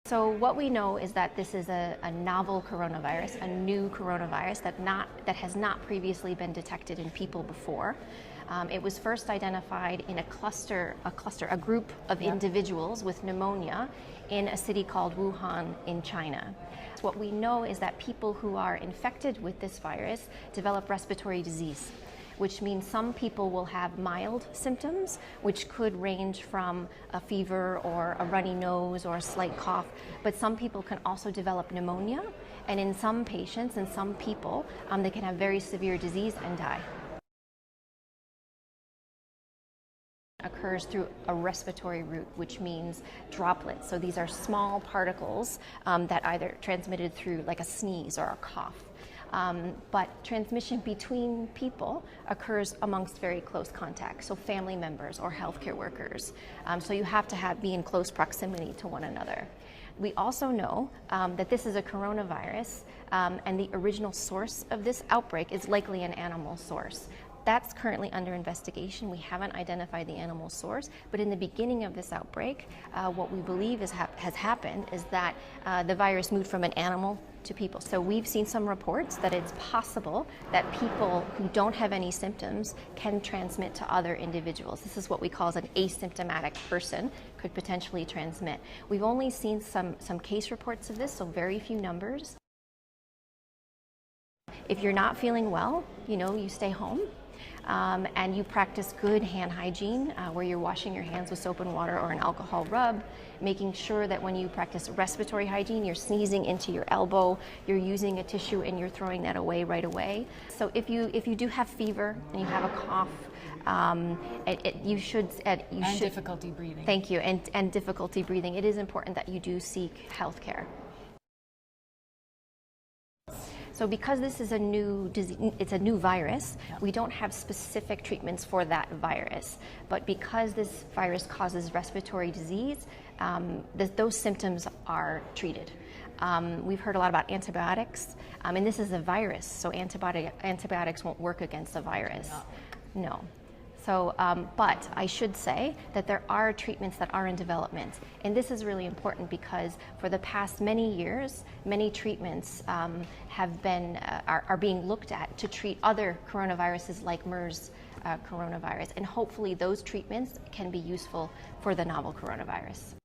So what we know is that this is a novel coronavirus, a new coronavirus that has not previously been detected in people before. It was first identified in a group of individuals with pneumonia in a city called Wuhan in China. What we know is that people who are infected with this virus develop respiratory disease, which means some people will have mild symptoms, which could range from a fever or a runny nose or a slight cough, but some people can also develop pneumonia, and in some patients and some people, they can have very severe disease and die. Occurs through a respiratory route, which means droplets. So these are small particles that either transmitted through like a sneeze or a cough. But transmission between people occurs amongst very close contact, so family members or healthcare workers. So you have to be in close proximity to one another. We also know that this is a coronavirus, and the original source of this outbreak is likely an animal source. That's currently under investigation. We haven't identified the animal source, but in the beginning of this outbreak, what we believe has happened is that the virus moved from an animal to people. So we've seen some reports that it's possible that people who don't have any symptoms can transmit to other individuals. This is what we call an asymptomatic person could potentially transmit. We've only seen some case reports of this, so very few numbers. If you're not feeling well, you stay home. And you practice good hand hygiene, where you're washing your hands with soap and water or an alcohol rub, making sure that when you practice respiratory hygiene, you're sneezing into your elbow, you're using a tissue and you're throwing that away right away. So if you do have fever and you have a cough, you should difficulty breathing. Thank you, and difficulty breathing. It is important that you do seek health care. So because this is a new disease, it's a new virus, we don't have specific treatments for that virus. But because this virus causes respiratory disease, those symptoms are treated. We've heard a lot about antibiotics, and this is a virus, so antibiotics won't work against a virus. No. So, but I should say that there are treatments that are in development. And this is really important because for the past many years, many treatments are being looked at to treat other coronaviruses like MERS coronavirus. And hopefully those treatments can be useful for the novel coronavirus.